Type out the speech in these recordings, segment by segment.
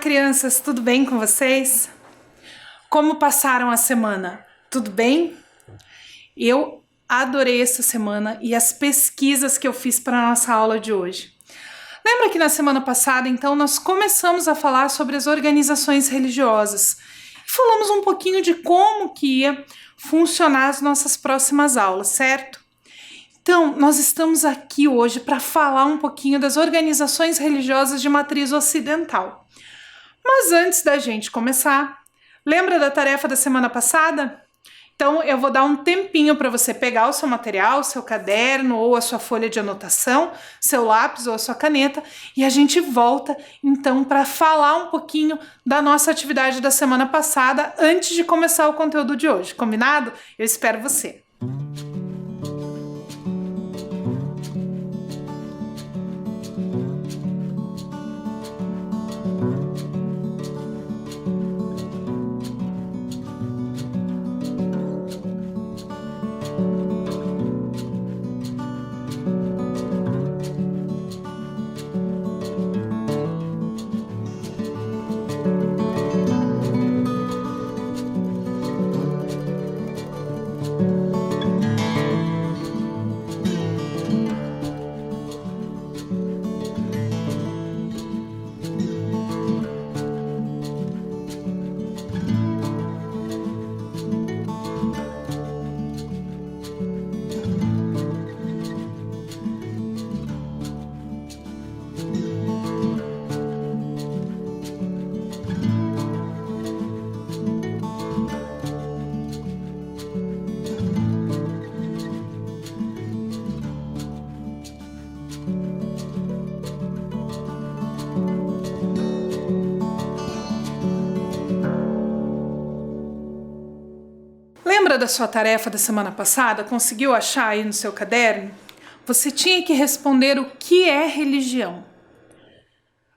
Crianças, tudo bem com vocês? Como passaram a semana? Tudo bem? Eu adorei essa semana e as pesquisas que eu fiz para a nossa aula de hoje. Lembra que na semana passada, então, nós começamos a falar sobre as organizações religiosas e falamos um pouquinho de como que ia funcionar as nossas próximas aulas, certo? Então, nós estamos aqui hoje para falar um pouquinho das organizações religiosas de matriz ocidental. Mas antes da gente começar, lembra da tarefa da semana passada? Então eu vou dar um tempinho para você pegar o seu material, seu caderno ou a sua folha de anotação, seu lápis ou a sua caneta e a gente volta então para falar um pouquinho da nossa atividade da semana passada antes de começar o conteúdo de hoje, combinado? Eu espero você! Lembra da sua tarefa da semana passada? Conseguiu achar aí no seu caderno? Você tinha que responder o que é religião.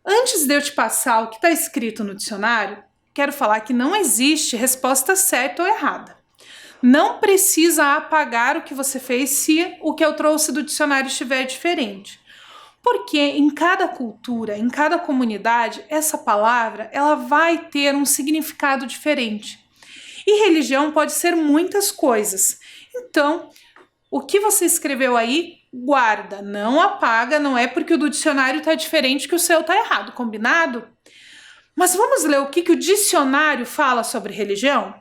Antes de eu te passar o que está escrito no dicionário, quero falar que não existe resposta certa ou errada. Não precisa apagar o que você fez se o que eu trouxe do dicionário estiver diferente. Porque em cada cultura, em cada comunidade, essa palavra ela vai ter um significado diferente. E religião pode ser muitas coisas. Então, o que você escreveu aí, guarda, não apaga, não é porque o do dicionário está diferente que o seu está errado, combinado? Mas vamos ler o que o dicionário fala sobre religião?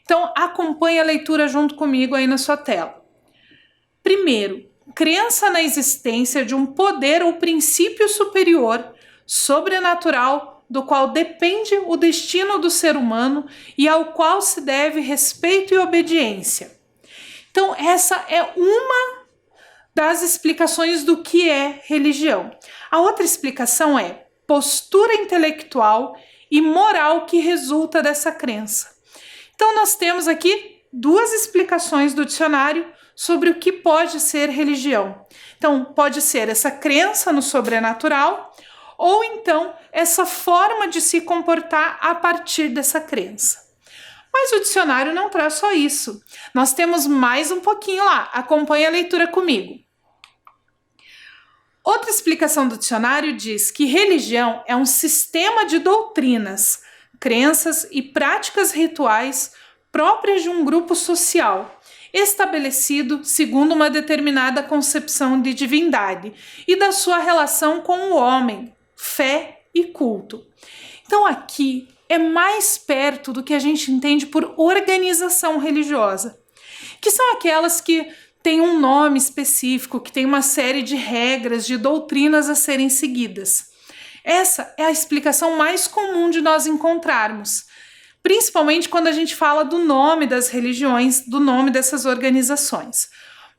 Então, acompanhe a leitura junto comigo aí na sua tela. Primeiro, crença na existência de um poder ou princípio superior, sobrenatural, do qual depende o destino do ser humano e ao qual se deve respeito e obediência. Então, essa é uma das explicações do que é religião. A outra explicação é postura intelectual e moral que resulta dessa crença. Então, nós temos aqui duas explicações do dicionário sobre o que pode ser religião. Então, pode ser essa crença no sobrenatural ou então essa forma de se comportar a partir dessa crença. Mas o dicionário não traz só isso. Nós temos mais um pouquinho lá. Acompanhe a leitura comigo. Outra explicação do dicionário diz que religião é um sistema de doutrinas, crenças e práticas rituais próprias de um grupo social, estabelecido segundo uma determinada concepção de divindade e da sua relação com o homem, fé e culto. Então aqui é mais perto do que a gente entende por organização religiosa, que são aquelas que têm um nome específico, que tem uma série de regras, de doutrinas a serem seguidas. Essa é a explicação mais comum de nós encontrarmos, principalmente quando a gente fala do nome das religiões, do nome dessas organizações.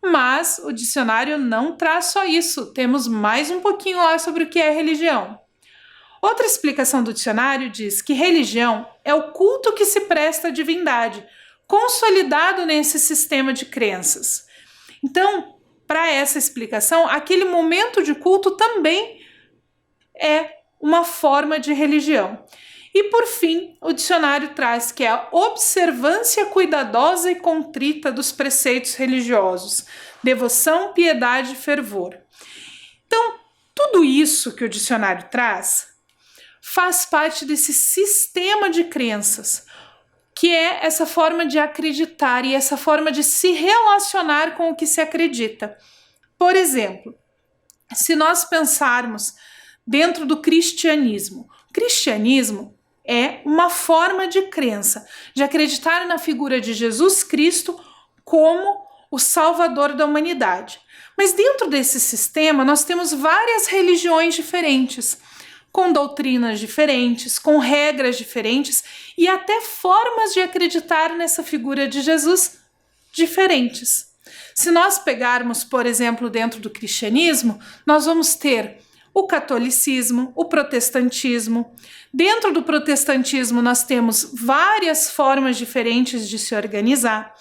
Mas o dicionário não traz só isso, temos mais um pouquinho lá sobre o que é religião. Outra explicação do dicionário diz que religião é o culto que se presta à divindade, consolidado nesse sistema de crenças. Então, para essa explicação, aquele momento de culto também é uma forma de religião. E por fim, o dicionário traz que é a observância cuidadosa e contrita dos preceitos religiosos, devoção, piedade e fervor. Então, tudo isso que o dicionário traz faz parte desse sistema de crenças, que é essa forma de acreditar e essa forma de se relacionar com o que se acredita. Por exemplo, se nós pensarmos dentro do cristianismo, o cristianismo é uma forma de crença, de acreditar na figura de Jesus Cristo como o Salvador da humanidade. Mas dentro desse sistema nós temos várias religiões diferentes, com doutrinas diferentes, com regras diferentes e até formas de acreditar nessa figura de Jesus diferentes. Se nós pegarmos, por exemplo, dentro do cristianismo, nós vamos ter o catolicismo, o protestantismo. Dentro do protestantismo nós temos várias formas diferentes de se organizar.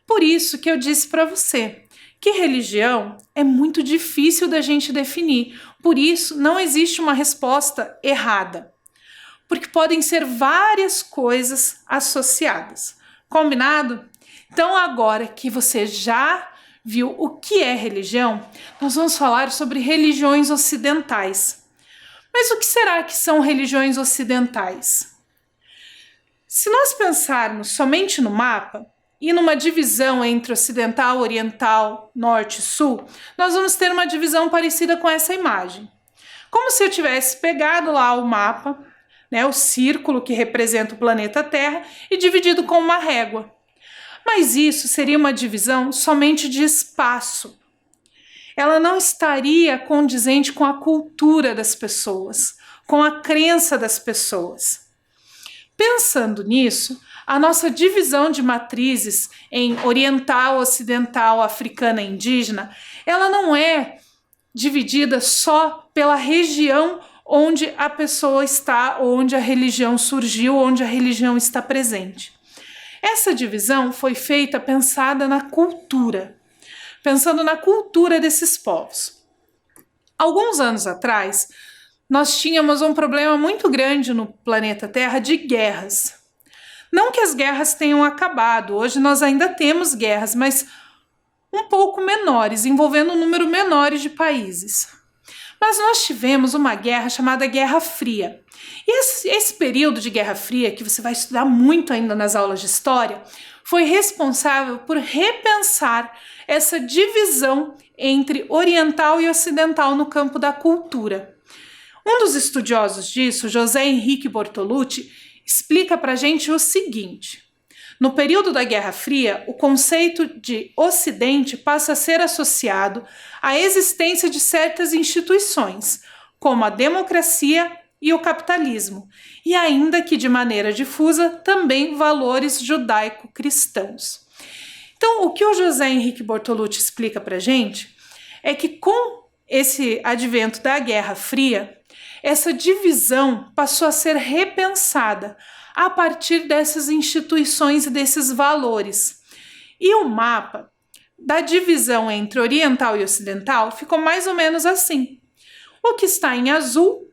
Por isso que eu disse para você que religião é muito difícil da gente definir. Por isso não existe uma resposta errada, porque podem ser várias coisas associadas. Combinado? Então agora que você já viu o que é religião, nós vamos falar sobre religiões ocidentais. Mas o que será que são religiões ocidentais? Se nós pensarmos somente no mapa e numa divisão entre ocidental, oriental, norte e sul, nós vamos ter uma divisão parecida com essa imagem. Como se eu tivesse pegado lá o mapa, né, o círculo que representa o planeta Terra, e dividido com uma régua. Mas isso seria uma divisão somente de espaço. Ela não estaria condizente com a cultura das pessoas, com a crença das pessoas. Pensando nisso, a nossa divisão de matrizes em oriental, ocidental, africana e indígena, ela não é dividida só pela região onde a pessoa está, onde a religião surgiu, onde a religião está presente. Essa divisão foi feita pensando na cultura desses povos. Alguns anos atrás, nós tínhamos um problema muito grande no planeta Terra de guerras. Não que as guerras tenham acabado, hoje nós ainda temos guerras, mas um pouco menores, envolvendo um número menor de países. Mas nós tivemos uma guerra chamada Guerra Fria. E esse período de Guerra Fria, que você vai estudar muito ainda nas aulas de história, foi responsável por repensar essa divisão entre oriental e ocidental no campo da cultura. Um dos estudiosos disso, José Henrique Bortolucci, explica para a gente o seguinte: no período da Guerra Fria, o conceito de Ocidente passa a ser associado à existência de certas instituições, como a democracia e o capitalismo, e ainda que de maneira difusa, também valores judaico-cristãos. Então, o que o José Henrique Bortolucci explica para a gente é que com esse advento da Guerra Fria, essa divisão passou a ser repensada a partir dessas instituições e desses valores. E o mapa da divisão entre oriental e ocidental ficou mais ou menos assim. O que está em azul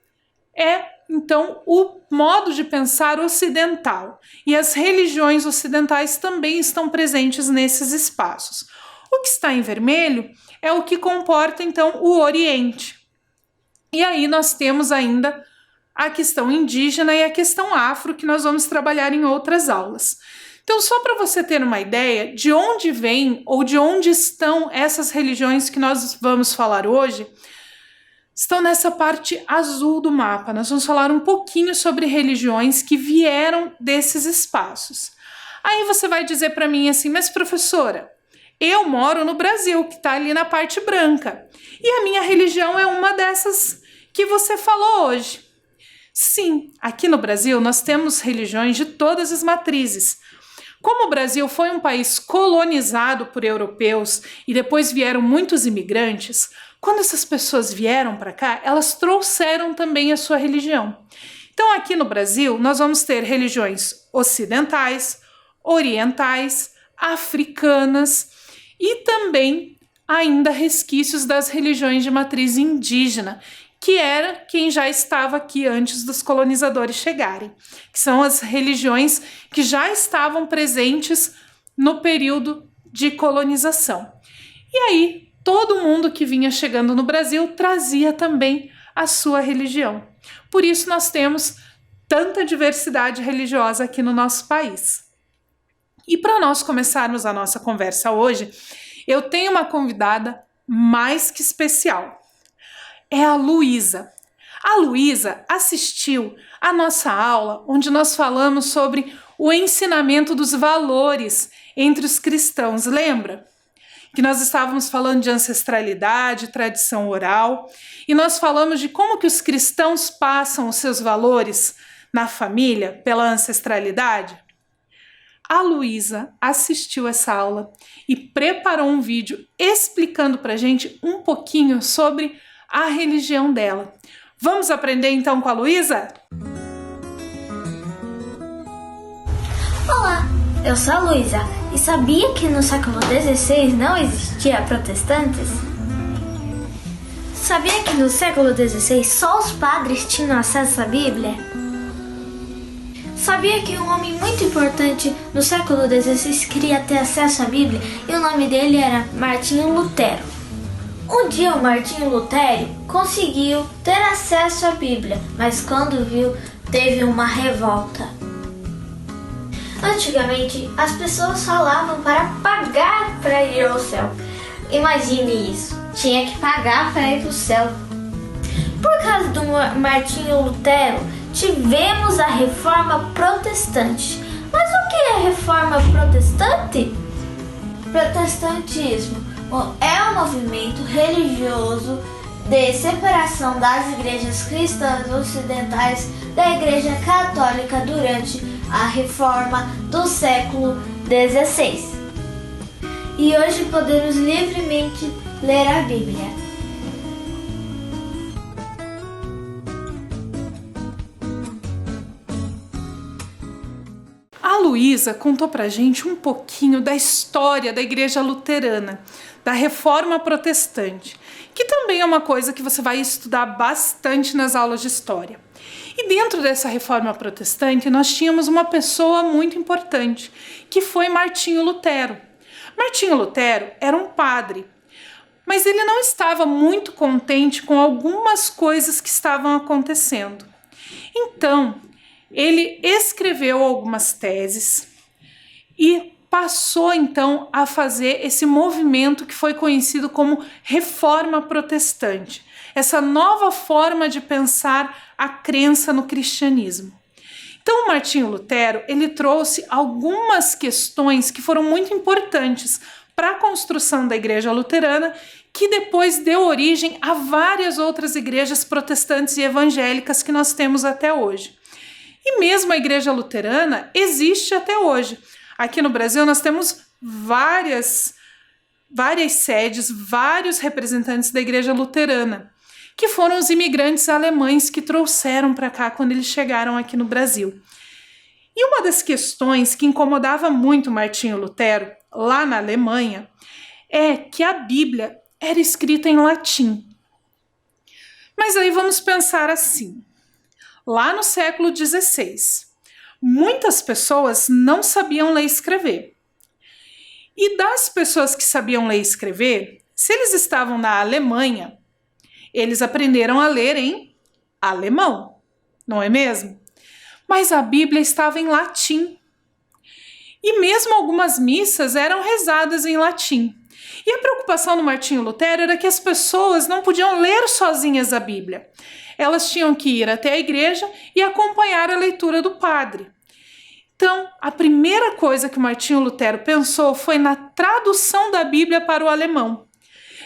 é, então, o modo de pensar ocidental. E as religiões ocidentais também estão presentes nesses espaços. O que está em vermelho é o que comporta, então, o Oriente. E aí nós temos ainda a questão indígena e a questão afro, que nós vamos trabalhar em outras aulas. Então, só para você ter uma ideia de onde vem ou de onde estão essas religiões que nós vamos falar hoje, estão nessa parte azul do mapa. Nós vamos falar um pouquinho sobre religiões que vieram desses espaços. Aí você vai dizer para mim assim, mas professora, eu moro no Brasil, que está ali na parte branca, e a minha religião é uma dessas que você falou hoje. Sim, aqui no Brasil nós temos religiões de todas as matrizes. Como o Brasil foi um país colonizado por europeus e depois vieram muitos imigrantes, quando essas pessoas vieram para cá, elas trouxeram também a sua religião. Então aqui no Brasil nós vamos ter religiões ocidentais, orientais, africanas e também ainda resquícios das religiões de matriz indígena, que era quem já estava aqui antes dos colonizadores chegarem, que são as religiões que já estavam presentes no período de colonização. E aí, todo mundo que vinha chegando no Brasil trazia também a sua religião. Por isso nós temos tanta diversidade religiosa aqui no nosso país. E para nós começarmos a nossa conversa hoje, eu tenho uma convidada mais que especial. É a Luísa. A Luísa assistiu a nossa aula onde nós falamos sobre o ensinamento dos valores entre os cristãos, lembra? Que nós estávamos falando de ancestralidade, tradição oral, e nós falamos de como que os cristãos passam os seus valores na família pela ancestralidade. A Luísa assistiu essa aula e preparou um vídeo explicando pra gente um pouquinho sobre a religião dela. Vamos aprender então com a Luísa? Olá, eu sou a Luísa e sabia que no século XVI não existia protestantes? Sabia que no século XVI só os padres tinham acesso à Bíblia? Sabia que um homem muito importante no século XVI queria ter acesso à Bíblia e o nome dele era Martinho Lutero? Um dia o Martinho Lutero conseguiu ter acesso à Bíblia, mas quando viu, teve uma revolta. Antigamente, as pessoas falavam para pagar para ir ao céu. Imagine isso, tinha que pagar para ir para o céu. Por causa do Martinho Lutero, tivemos a Reforma Protestante. Mas o que é Reforma Protestante? Protestantismo é um movimento religioso de separação das igrejas cristãs ocidentais da Igreja Católica durante a Reforma do século XVI. E hoje podemos livremente ler a Bíblia. A Luísa contou pra gente um pouquinho da história da Igreja Luterana, da Reforma Protestante, que também é uma coisa que você vai estudar bastante nas aulas de história. E dentro dessa Reforma Protestante, nós tínhamos uma pessoa muito importante, que foi Martinho Lutero. Martinho Lutero era um padre, mas ele não estava muito contente com algumas coisas que estavam acontecendo. Então, ele escreveu algumas teses e passou então a fazer esse movimento que foi conhecido como Reforma Protestante, essa nova forma de pensar a crença no cristianismo. Então, o Martinho Lutero, ele trouxe algumas questões que foram muito importantes para a construção da Igreja Luterana, que depois deu origem a várias outras igrejas protestantes e evangélicas que nós temos até hoje. E mesmo a Igreja Luterana existe até hoje. Aqui no Brasil nós temos várias sedes, vários representantes da Igreja Luterana, que foram os imigrantes alemães que trouxeram para cá quando eles chegaram aqui no Brasil. E uma das questões que incomodava muito Martinho Lutero, lá na Alemanha, é que a Bíblia era escrita em latim. Mas aí vamos pensar assim. Lá no século XVI, muitas pessoas não sabiam ler e escrever. E das pessoas que sabiam ler e escrever, se eles estavam na Alemanha, eles aprenderam a ler em alemão, não é mesmo? Mas a Bíblia estava em latim. E mesmo algumas missas eram rezadas em latim. E a preocupação do Martinho Lutero era que as pessoas não podiam ler sozinhas a Bíblia. Elas tinham que ir até a igreja e acompanhar a leitura do padre. Então, a primeira coisa que o Martinho Lutero pensou foi na tradução da Bíblia para o alemão.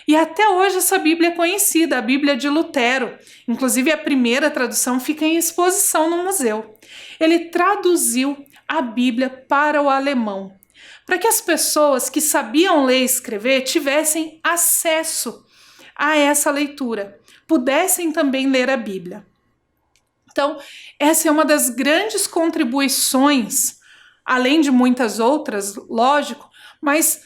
E até hoje essa Bíblia é conhecida, a Bíblia de Lutero. Inclusive a primeira tradução fica em exposição no museu. Ele traduziu a Bíblia para o alemão, para que as pessoas que sabiam ler e escrever tivessem acesso a essa leitura, pudessem também ler a Bíblia. Então, essa é uma das grandes contribuições, além de muitas outras, lógico, mas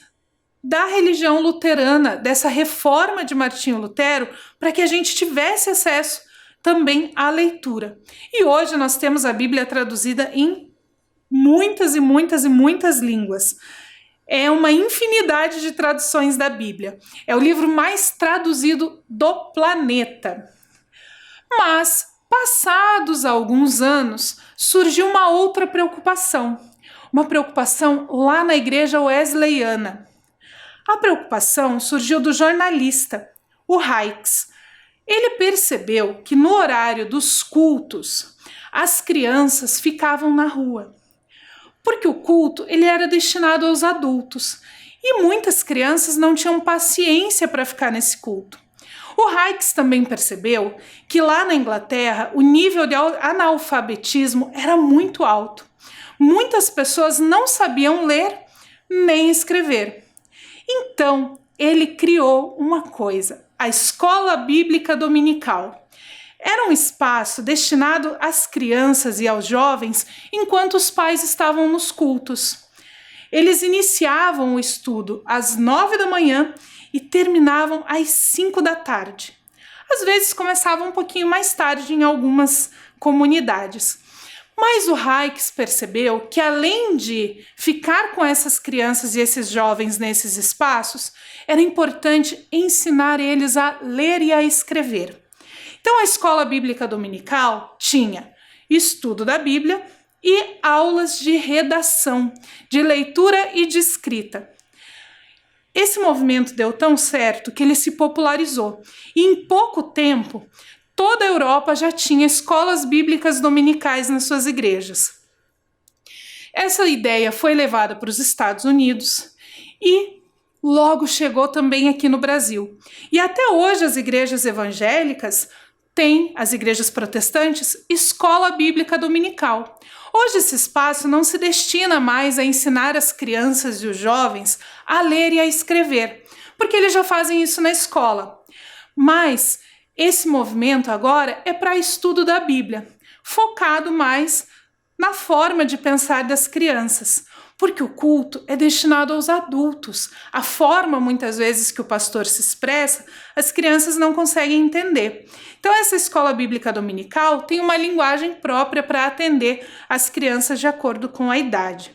da religião luterana, dessa reforma de Martinho Lutero, para que a gente tivesse acesso também à leitura. E hoje nós temos a Bíblia traduzida em muitas e muitas e muitas línguas. É uma infinidade de traduções da Bíblia. É o livro mais traduzido do planeta. Mas, passados alguns anos, surgiu uma outra preocupação. Uma preocupação lá na igreja wesleyana. A preocupação surgiu do jornalista, o Hykes. Ele percebeu que no horário dos cultos, as crianças ficavam na rua. Porque o culto ele era destinado aos adultos e muitas crianças não tinham paciência para ficar nesse culto. O Hykes também percebeu que lá na Inglaterra o nível de analfabetismo era muito alto. Muitas pessoas não sabiam ler nem escrever. Então, ele criou uma coisa, a Escola Bíblica Dominical. Era um espaço destinado às crianças e aos jovens enquanto os pais estavam nos cultos. Eles iniciavam o estudo às 9 da manhã e terminavam às 5 da tarde. Às vezes começavam um pouquinho mais tarde em algumas comunidades. Mas o Hykes percebeu que além de ficar com essas crianças e esses jovens nesses espaços, era importante ensinar eles a ler e a escrever. Então a Escola Bíblica Dominical tinha estudo da Bíblia e aulas de redação, de leitura e de escrita. Esse movimento deu tão certo que ele se popularizou e em pouco tempo toda a Europa já tinha escolas bíblicas dominicais nas suas igrejas. Essa ideia foi levada para os Estados Unidos e logo chegou também aqui no Brasil. E até hoje as igrejas evangélicas têm, as igrejas protestantes, escola bíblica dominical. Hoje esse espaço não se destina mais a ensinar as crianças e os jovens a ler e a escrever, porque eles já fazem isso na escola. Mas esse movimento agora é para estudo da Bíblia, focado mais na forma de pensar das crianças, porque o culto é destinado aos adultos. A forma, muitas vezes, que o pastor se expressa, as crianças não conseguem entender. Então, essa escola bíblica dominical tem uma linguagem própria para atender as crianças de acordo com a idade.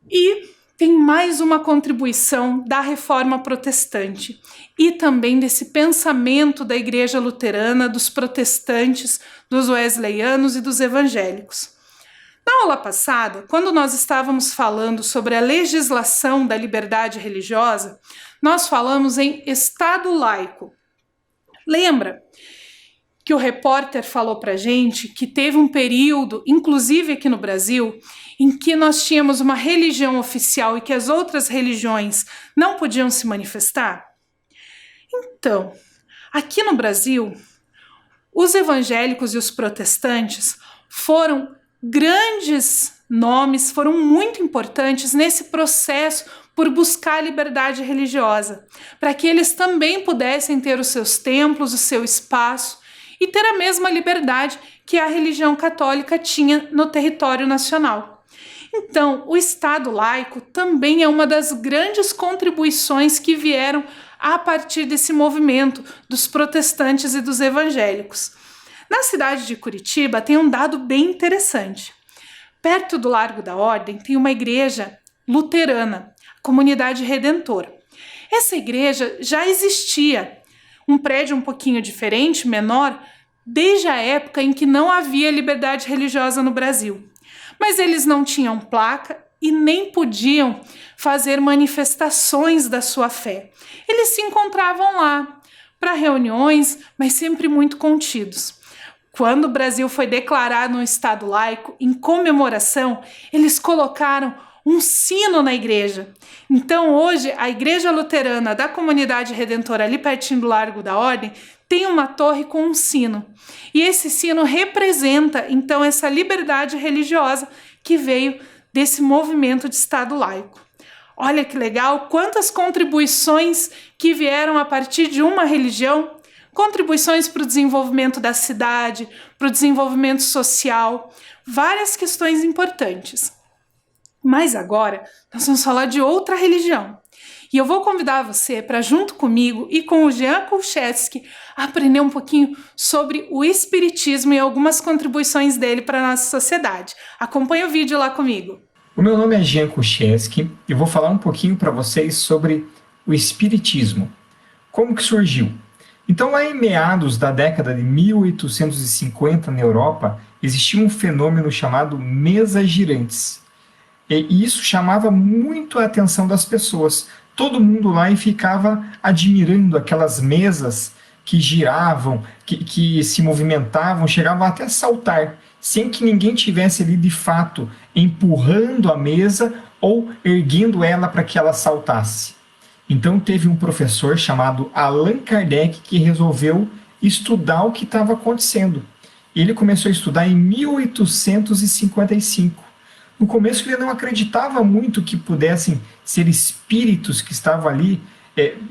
E tem mais uma contribuição da reforma protestante e também desse pensamento da igreja luterana, dos protestantes, dos wesleyanos e dos evangélicos. Na aula passada, quando nós estávamos falando sobre a legislação da liberdade religiosa, nós falamos em Estado laico. Lembra que o repórter falou para a gente que teve um período, inclusive aqui no Brasil, em que nós tínhamos uma religião oficial e que as outras religiões não podiam se manifestar? Então, aqui no Brasil, os evangélicos e os protestantes foram grandes nomes, foram muito importantes nesse processo por buscar a liberdade religiosa, para que eles também pudessem ter os seus templos, o seu espaço e ter a mesma liberdade que a religião católica tinha no território nacional. Então, o Estado laico também é uma das grandes contribuições que vieram a partir desse movimento dos protestantes e dos evangélicos. Na cidade de Curitiba tem um dado bem interessante. Perto do Largo da Ordem tem uma igreja luterana, a Comunidade Redentor. Essa igreja já existia, um prédio um pouquinho diferente, menor, desde a época em que não havia liberdade religiosa no Brasil. Mas eles não tinham placa e nem podiam fazer manifestações da sua fé. Eles se encontravam lá para reuniões, mas sempre muito contidos. Quando o Brasil foi declarado um Estado laico, em comemoração, eles colocaram um sino na igreja. Então, hoje, a Igreja Luterana da Comunidade Redentora, ali pertinho do Largo da Ordem, tem uma torre com um sino. E esse sino representa, então, essa liberdade religiosa que veio desse movimento de Estado laico. Olha que legal, quantas contribuições que vieram a partir de uma religião, contribuições para o desenvolvimento da cidade, para o desenvolvimento social, várias questões importantes. Mas agora nós vamos falar de outra religião. E eu vou convidar você para, junto comigo e com o Jean Kulcheski, aprender um pouquinho sobre o Espiritismo e algumas contribuições dele para a nossa sociedade. Acompanhe o vídeo lá comigo. O meu nome é Jean Kulcheski e eu vou falar um pouquinho para vocês sobre o Espiritismo. Como que surgiu? Então, lá em meados da década de 1850 na Europa, existia um fenômeno chamado mesas girantes. E isso chamava muito a atenção das pessoas. Todo mundo lá e ficava admirando aquelas mesas que giravam, que se movimentavam, chegavam até a saltar, sem que ninguém tivesse ali de fato empurrando a mesa ou erguendo ela para que ela saltasse. Então teve um professor chamado Allan Kardec que resolveu estudar o que estava acontecendo. Ele começou a estudar em 1855. No começo ele não acreditava muito que pudessem ser espíritos que estavam ali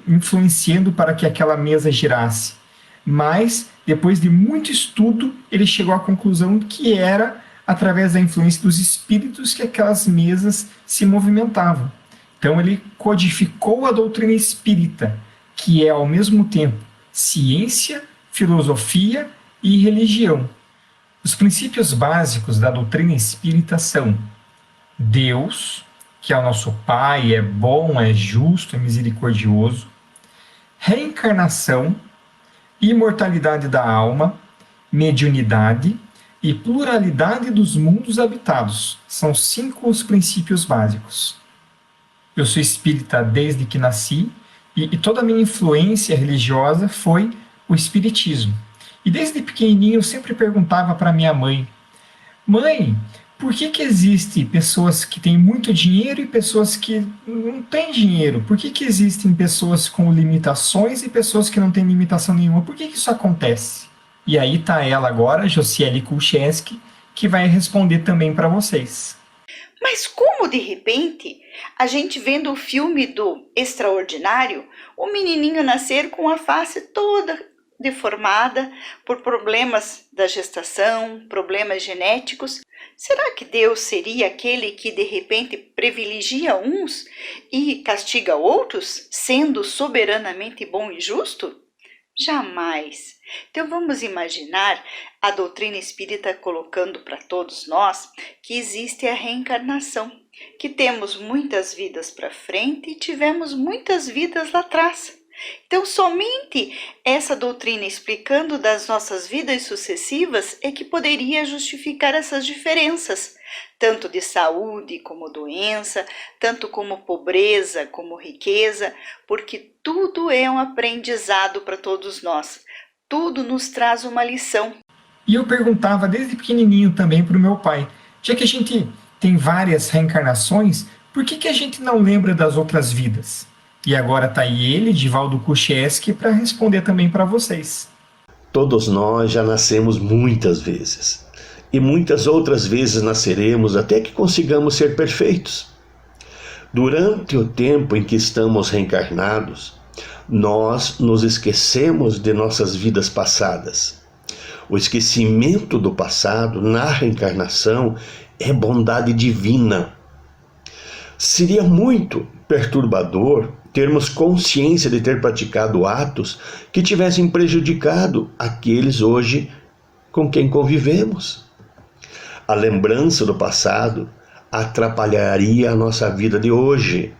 influenciando para que aquela mesa girasse. Mas, depois de muito estudo, ele chegou à conclusão que era através da influência dos espíritos que aquelas mesas se movimentavam. Então ele codificou a doutrina espírita, que é ao mesmo tempo ciência, filosofia e religião. Os princípios básicos da doutrina espírita são Deus, que é o nosso Pai, é bom, é justo, é misericordioso, reencarnação, imortalidade da alma, mediunidade e pluralidade dos mundos habitados. São 5 os princípios básicos. Eu sou espírita desde que nasci e toda a minha influência religiosa foi o espiritismo. E desde pequenininho eu sempre perguntava para minha mãe: mãe, por que existem pessoas que têm muito dinheiro e pessoas que não têm dinheiro? Por que existem pessoas com limitações e pessoas que não têm limitação nenhuma? Por que isso acontece? E aí está ela agora, Josiele Kulcheski, que vai responder também para vocês. Mas como de repente, a gente vendo o filme do Extraordinário, o menininho nascer com a face toda deformada por problemas da gestação, problemas genéticos, será que Deus seria aquele que de repente privilegia uns e castiga outros, sendo soberanamente bom e justo? Jamais. Então vamos imaginar a doutrina espírita colocando para todos nós que existe a reencarnação, que temos muitas vidas para frente e tivemos muitas vidas lá atrás. Então somente essa doutrina explicando das nossas vidas sucessivas é que poderia justificar essas diferenças, tanto de saúde como doença, tanto como pobreza como riqueza, porque tudo é um aprendizado para todos nós. Tudo nos traz uma lição. E eu perguntava desde pequenininho também para o meu pai, já que a gente tem várias reencarnações, por que a gente não lembra das outras vidas? E agora está aí ele, Divaldo Kulcheski, para responder também para vocês. Todos nós já nascemos muitas vezes. E muitas outras vezes nasceremos até que consigamos ser perfeitos. Durante o tempo em que estamos reencarnados, nós nos esquecemos de nossas vidas passadas. O esquecimento do passado na reencarnação é bondade divina. Seria muito perturbador termos consciência de ter praticado atos que tivessem prejudicado aqueles hoje com quem convivemos. A lembrança do passado atrapalharia a nossa vida de hoje.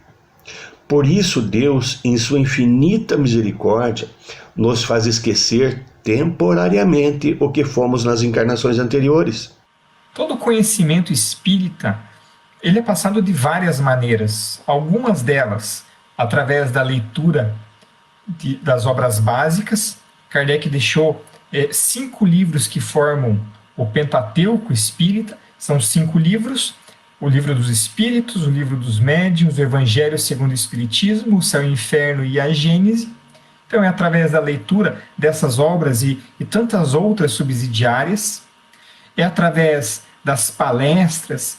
Por isso Deus, em sua infinita misericórdia, nos faz esquecer temporariamente o que fomos nas encarnações anteriores. Todo conhecimento espírita, ele é passado de várias maneiras. Algumas delas, através da leitura das obras básicas. Kardec deixou 5 livros que formam o Pentateuco Espírita. São 5 livros: o Livro dos Espíritos, o Livro dos Médiuns, o Evangelho segundo o Espiritismo, o Céu e o Inferno e a Gênese. Então é através da leitura dessas obras e tantas outras subsidiárias, é através das palestras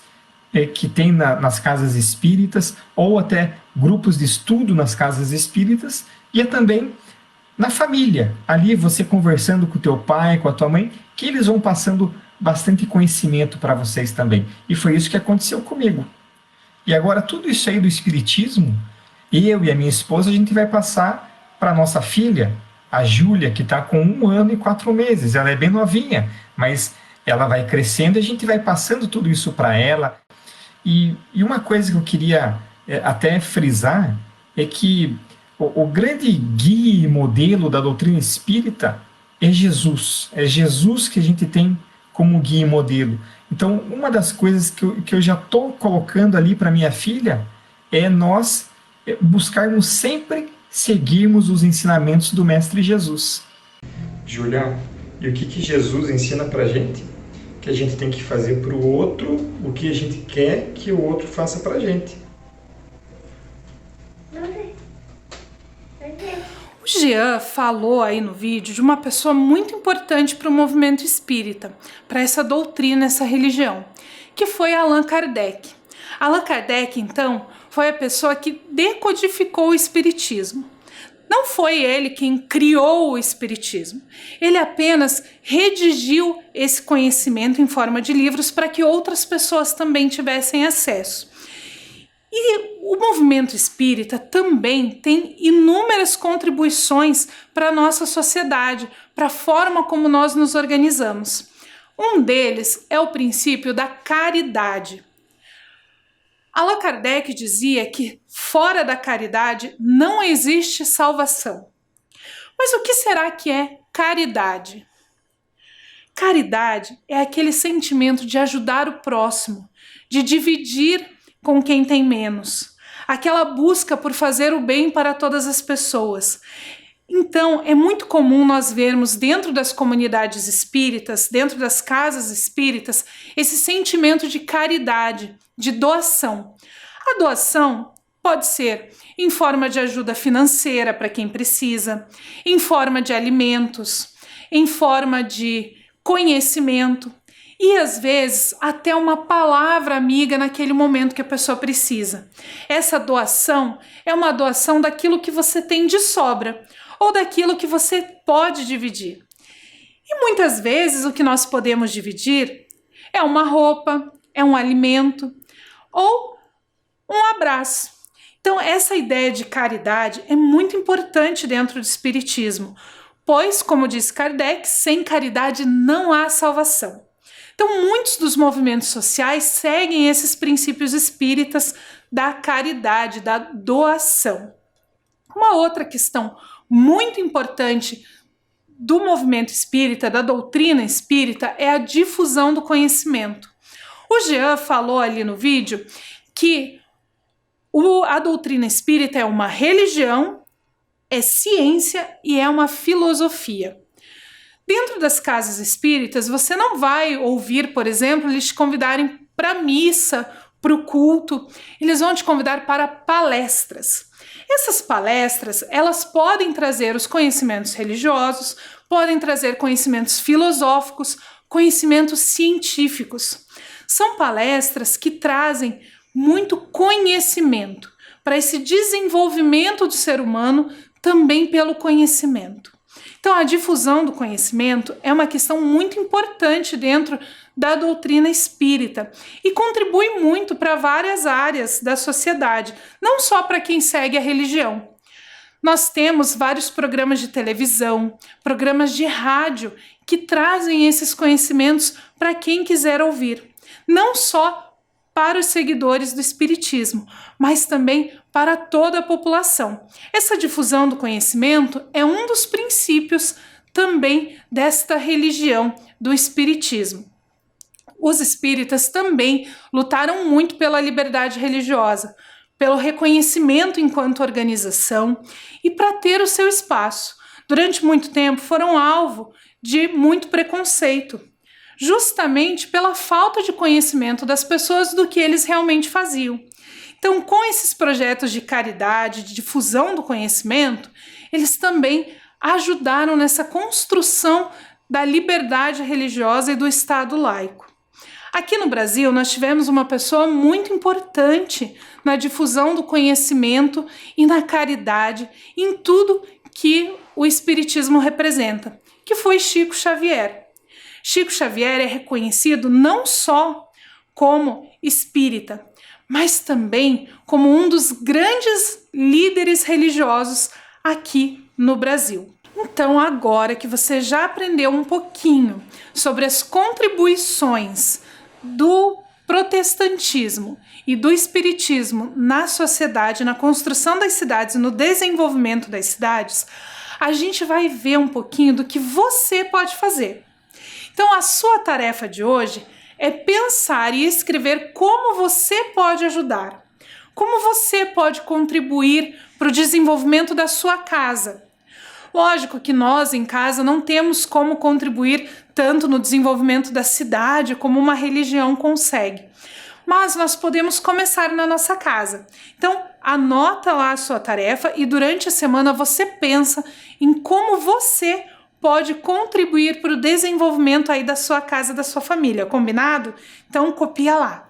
que tem nas casas espíritas, ou até grupos de estudo nas casas espíritas, e é também na família, ali você conversando com o teu pai, com a tua mãe, que eles vão passando bastante conhecimento para vocês também. E foi isso que aconteceu comigo. E agora tudo isso aí do espiritismo, eu e a minha esposa, a gente vai passar para nossa filha, a Júlia, que está com 1 ano e 4 meses. Ela é bem novinha, mas ela vai crescendo e a gente vai passando tudo isso para ela. E uma coisa que eu queria até frisar é que O grande guia e modelo da doutrina espírita é Jesus. É Jesus que a gente tem como guia e modelo. Então, uma das coisas que eu já estou colocando ali para minha filha é nós buscarmos sempre seguirmos os ensinamentos do Mestre Jesus. Julião, e o que Jesus ensina para a gente? Que a gente tem que fazer para o outro o que a gente quer que o outro faça para a gente. O Jean falou aí no vídeo de uma pessoa muito importante para o movimento espírita, para essa doutrina, essa religião, que foi Allan Kardec. Allan Kardec, então, foi a pessoa que decodificou o espiritismo. Não foi ele quem criou o espiritismo. Ele apenas redigiu esse conhecimento em forma de livros para que outras pessoas também tivessem acesso. E o movimento espírita também tem inúmeras contribuições para a nossa sociedade, para a forma como nós nos organizamos. Um deles é o princípio da caridade. Allan Kardec dizia que fora da caridade não existe salvação. Mas o que será que é caridade? Caridade é aquele sentimento de ajudar o próximo, de dividir com quem tem menos, aquela busca por fazer o bem para todas as pessoas. Então, é muito comum nós vermos dentro das comunidades espíritas, dentro das casas espíritas, esse sentimento de caridade, de doação. A doação pode ser em forma de ajuda financeira para quem precisa, em forma de alimentos, em forma de conhecimento e, às vezes, até uma palavra amiga naquele momento que a pessoa precisa. Essa doação é uma doação daquilo que você tem de sobra, ou daquilo que você pode dividir. E muitas vezes o que nós podemos dividir é uma roupa, é um alimento ou um abraço. Então essa ideia de caridade é muito importante dentro do espiritismo, pois, como disse Kardec, sem caridade não há salvação. Então muitos dos movimentos sociais seguem esses princípios espíritas da caridade, da doação. Uma outra questão muito importante do movimento espírita, da doutrina espírita, é a difusão do conhecimento. O Jean falou ali no vídeo que a doutrina espírita é uma religião, é ciência e é uma filosofia. Dentro das casas espíritas, você não vai ouvir, por exemplo, eles te convidarem para a missa, para o culto, eles vão te convidar para palestras. Essas palestras, elas podem trazer os conhecimentos religiosos, podem trazer conhecimentos filosóficos, conhecimentos científicos. São palestras que trazem muito conhecimento para esse desenvolvimento do ser humano também pelo conhecimento. Então, a difusão do conhecimento é uma questão muito importante dentro da doutrina espírita e contribui muito para várias áreas da sociedade, não só para quem segue a religião. Nós temos vários programas de televisão, programas de rádio que trazem esses conhecimentos para quem quiser ouvir, não só para os seguidores do espiritismo, mas também para toda a população. Essa difusão do conhecimento é um dos princípios também desta religião do espiritismo. Os espíritas também lutaram muito pela liberdade religiosa, pelo reconhecimento enquanto organização e para ter o seu espaço. Durante muito tempo foram alvo de muito preconceito, justamente pela falta de conhecimento das pessoas do que eles realmente faziam. Então, com esses projetos de caridade, de difusão do conhecimento, eles também ajudaram nessa construção da liberdade religiosa e do Estado laico. Aqui no Brasil, nós tivemos uma pessoa muito importante na difusão do conhecimento e na caridade, em tudo que o espiritismo representa, que foi Chico Xavier. Chico Xavier é reconhecido não só como espírita, mas também como um dos grandes líderes religiosos aqui no Brasil. Então, agora que você já aprendeu um pouquinho sobre as contribuições do protestantismo protestantismo e do espiritismo na sociedade, na construção das cidades e no desenvolvimento das cidades, a gente vai ver um pouquinho do que você pode fazer. Então, a sua tarefa de hoje é pensar e escrever como você pode ajudar, como você pode contribuir para o desenvolvimento da sua casa. Lógico que nós, em casa, não temos como contribuir tanto no desenvolvimento da cidade como uma religião consegue. Mas nós podemos começar na nossa casa. Então, anota lá a sua tarefa e durante a semana você pensa em como você pode contribuir para o desenvolvimento aí da sua casa, da sua família, combinado? Então, copia lá.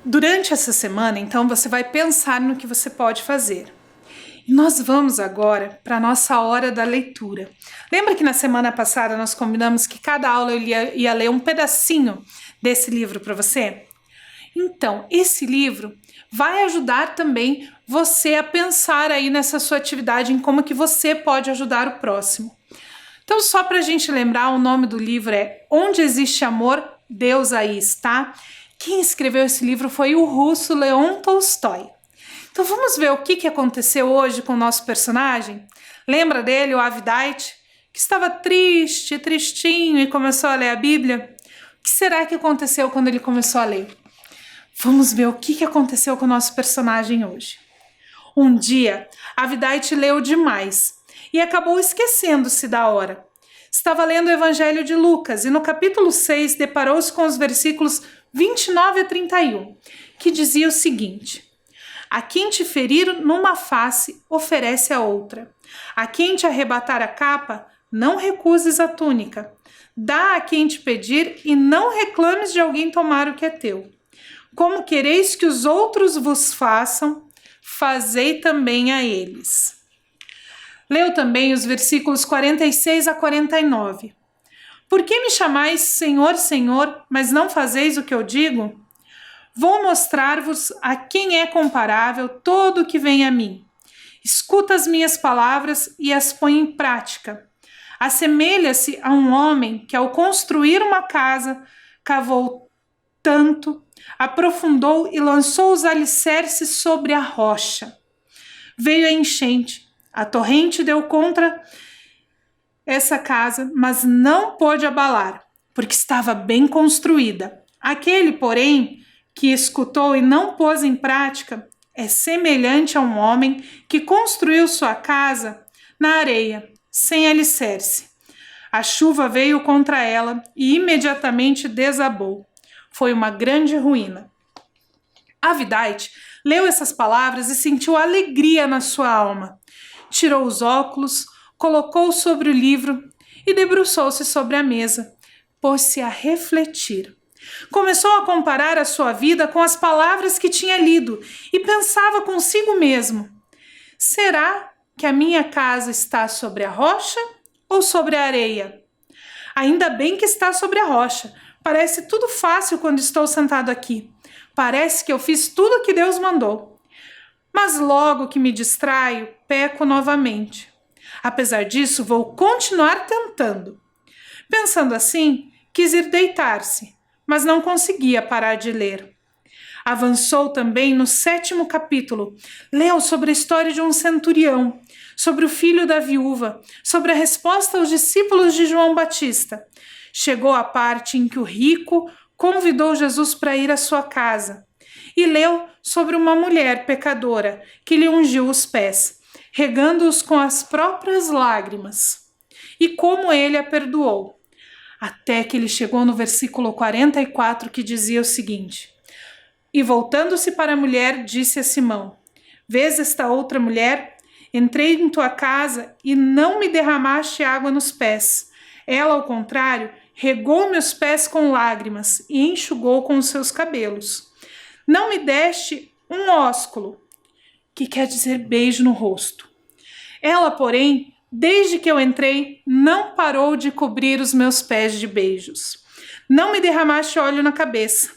Durante essa semana, então, você vai pensar no que você pode fazer. E nós vamos agora para a nossa hora da leitura. Lembra que na semana passada nós combinamos que cada aula eu ia ler um pedacinho desse livro para você? Então, esse livro vai ajudar também você a pensar aí nessa sua atividade, em como que você pode ajudar o próximo. Então, só para a gente lembrar, o nome do livro é Onde Existe Amor, Deus Aí Está. Quem escreveu esse livro foi o russo Leon Tolstói. Então vamos ver o que aconteceu hoje com o nosso personagem? Lembra dele, o Avidite, que estava triste, tristinho e começou a ler a Bíblia? O que será que aconteceu quando ele começou a ler? Vamos ver o que aconteceu com o nosso personagem hoje. Um dia, Avidite leu demais e acabou esquecendo-se da hora. Estava lendo o Evangelho de Lucas e no capítulo 6 deparou-se com os versículos 29 a 31, que dizia o seguinte: a quem te ferir numa face, oferece a outra. A quem te arrebatar a capa, não recuses a túnica. Dá a quem te pedir e não reclames de alguém tomar o que é teu. Como quereis que os outros vos façam, fazei também a eles. Leu também os versículos 46 a 49. Por que me chamais Senhor, Senhor, mas não fazeis o que eu digo? Vou mostrar-vos a quem é comparável todo o que vem a mim. Escuta as minhas palavras e as põe em prática. Assemelha-se a um homem que, ao construir uma casa, cavou tanto, aprofundou e lançou os alicerces sobre a rocha. Veio a enchente, a torrente deu contra essa casa, mas não pôde abalar, porque estava bem construída. Aquele, porém, que escutou e não pôs em prática, é semelhante a um homem que construiu sua casa na areia, sem alicerce. A chuva veio contra ela e imediatamente desabou. Foi uma grande ruína. Avidite leu essas palavras e sentiu alegria na sua alma. Tirou os óculos, colocou sobre o livro e debruçou-se sobre a mesa. Pôs-se a refletir. Começou a comparar a sua vida com as palavras que tinha lido e pensava consigo mesmo: será que a minha casa está sobre a rocha ou sobre a areia? Ainda bem que está sobre a rocha. Parece tudo fácil quando estou sentado aqui. Parece que eu fiz tudo o que Deus mandou. Mas logo que me distraio, peco novamente. Apesar disso, vou continuar tentando. Pensando assim, quis ir deitar-se, mas não conseguia parar de ler. Avançou também no 7º capítulo. Leu sobre a história de um centurião, sobre o filho da viúva, sobre a resposta aos discípulos de João Batista. Chegou à parte em que o rico convidou Jesus para ir à sua casa e leu sobre uma mulher pecadora que lhe ungiu os pés, regando-os com as próprias lágrimas, e como ele a perdoou. Até que ele chegou no versículo 44, que dizia o seguinte: e voltando-se para a mulher, disse a Simão: vês esta outra mulher? Entrei em tua casa e não me derramaste água nos pés. Ela, ao contrário, regou meus pés com lágrimas e enxugou com os seus cabelos. Não me deste um ósculo, que quer dizer beijo no rosto. Ela, porém, desde que eu entrei, não parou de cobrir os meus pés de beijos. Não me derramaste óleo na cabeça.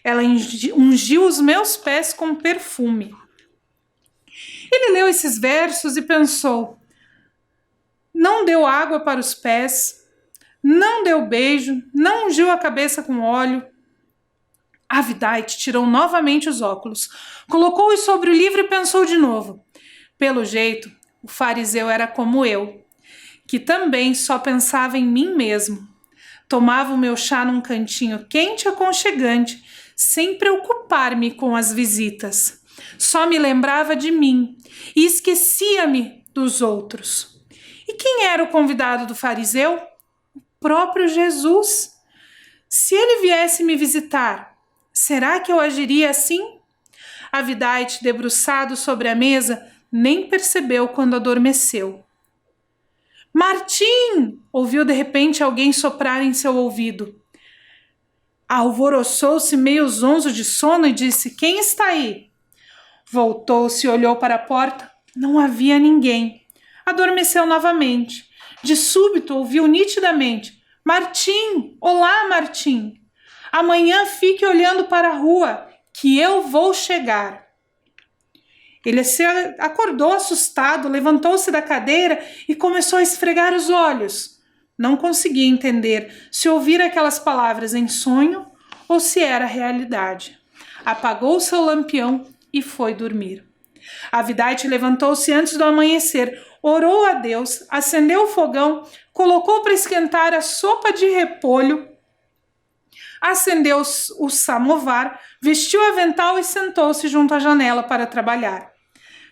Ela ungiu os meus pés com perfume. Ele leu esses versos e pensou: não deu água para os pés, não deu beijo, não ungiu a cabeça com óleo. Avidite tirou novamente os óculos, colocou-os sobre o livro e pensou de novo. Pelo jeito, o fariseu era como eu, que também só pensava em mim mesmo. Tomava o meu chá num cantinho quente e aconchegante, sem preocupar-me com as visitas. Só me lembrava de mim e esquecia-me dos outros. E quem era o convidado do fariseu? O próprio Jesus. Se ele viesse me visitar, será que eu agiria assim? Avidite, debruçado sobre a mesa, nem percebeu quando adormeceu. Martim! Ouviu de repente alguém soprar em seu ouvido. Alvoroçou-se meio zonzo de sono e disse: quem está aí? Voltou-se e olhou para a porta. Não havia ninguém. Adormeceu novamente. De súbito ouviu nitidamente: Martim! Olá, Martim! Amanhã fique olhando para a rua, que eu vou chegar. Ele se acordou assustado, levantou-se da cadeira e começou a esfregar os olhos. Não conseguia entender se ouvira aquelas palavras em sonho ou se era realidade. Apagou seu lampião e foi dormir. Avidite levantou-se antes do amanhecer, orou a Deus, acendeu o fogão, colocou para esquentar a sopa de repolho, acendeu o samovar, vestiu o avental e sentou-se junto à janela para trabalhar.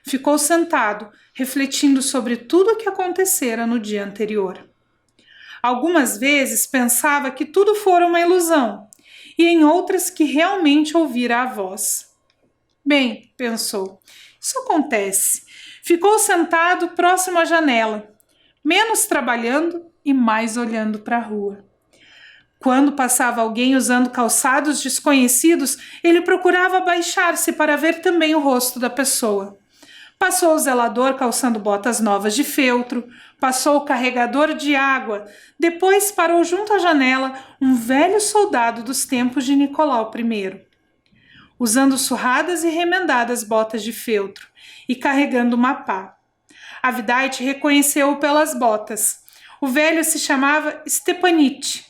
Ficou sentado, refletindo sobre tudo o que acontecera no dia anterior. Algumas vezes pensava que tudo fora uma ilusão, e em outras que realmente ouvira a voz. Bem, pensou, isso acontece. Ficou sentado próximo à janela, menos trabalhando e mais olhando para a rua. Quando passava alguém usando calçados desconhecidos, ele procurava abaixar-se para ver também o rosto da pessoa. Passou o zelador calçando botas novas de feltro, passou o carregador de água, depois parou junto à janela um velho soldado dos tempos de Nicolau I, usando surradas e remendadas botas de feltro e carregando uma pá. Avidite reconheceu-o pelas botas. O velho se chamava Stepanite.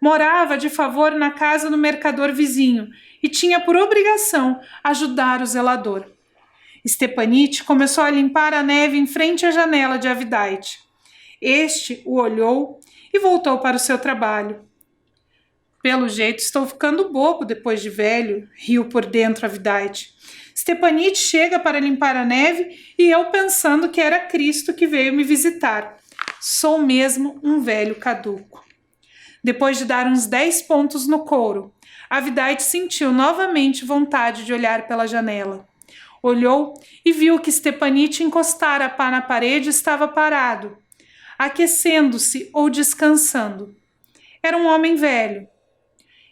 Morava de favor na casa do mercador vizinho e tinha por obrigação ajudar o zelador. Stepanite começou a limpar a neve em frente à janela de Avidite. Este o olhou e voltou para o seu trabalho. Pelo jeito estou ficando bobo depois de velho, riu por dentro Avidite. Stepanite chega para limpar a neve e eu pensando que era Cristo que veio me visitar. Sou mesmo um velho caduco. Depois de dar uns 10 pontos no couro, Avidite sentiu novamente vontade de olhar pela janela. Olhou e viu que Stepanite encostara a pá na parede e estava parado, aquecendo-se ou descansando. Era um homem velho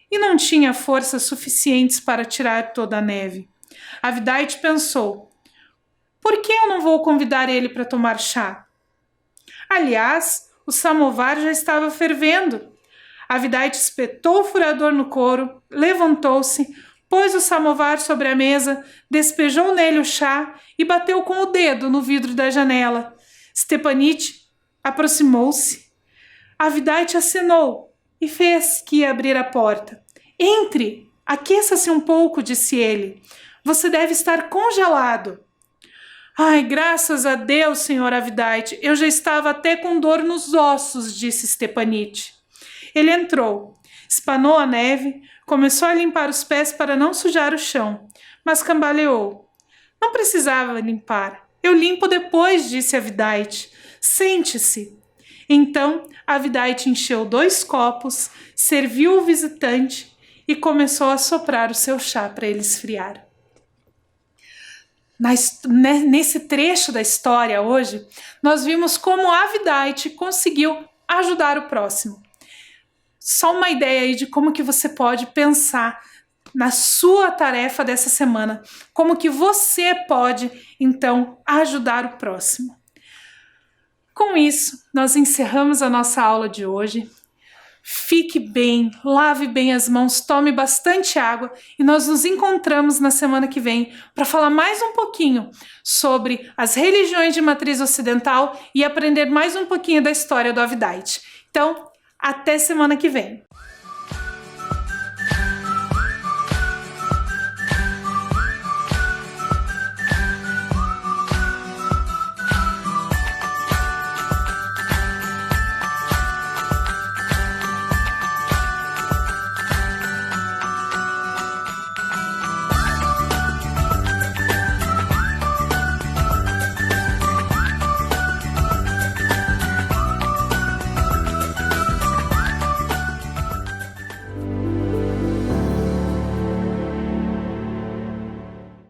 e não tinha forças suficientes para tirar toda a neve. Avidite pensou: por que eu não vou convidar ele para tomar chá? Aliás, o samovar já estava fervendo. Avidite espetou o furador no couro, levantou-se, pôs o samovar sobre a mesa, despejou nele o chá e bateu com o dedo no vidro da janela. Stepanite aproximou-se. Avidite acenou e fez que ia abrir a porta. Entre, aqueça-se um pouco, disse ele. Você deve estar congelado. Ai, graças a Deus, senhor Avidite, eu já estava até com dor nos ossos, disse Stepanite. Ele entrou, espanou a neve, começou a limpar os pés para não sujar o chão, mas cambaleou. Não precisava limpar. Eu limpo depois, disse Avidite. Sente-se. Então, Avidite encheu 2 copos, serviu o visitante e começou a soprar o seu chá para ele esfriar. Nesse trecho da história hoje, nós vimos como Avidite conseguiu ajudar o próximo. Só uma ideia aí de como que você pode pensar na sua tarefa dessa semana, como que você pode, então, ajudar o próximo. Com isso, nós encerramos a nossa aula de hoje. Fique bem, lave bem as mãos, tome bastante água e nós nos encontramos na semana que vem para falar mais um pouquinho sobre as religiões de matriz ocidental e aprender mais um pouquinho da história do Avidite. Então, até semana que vem.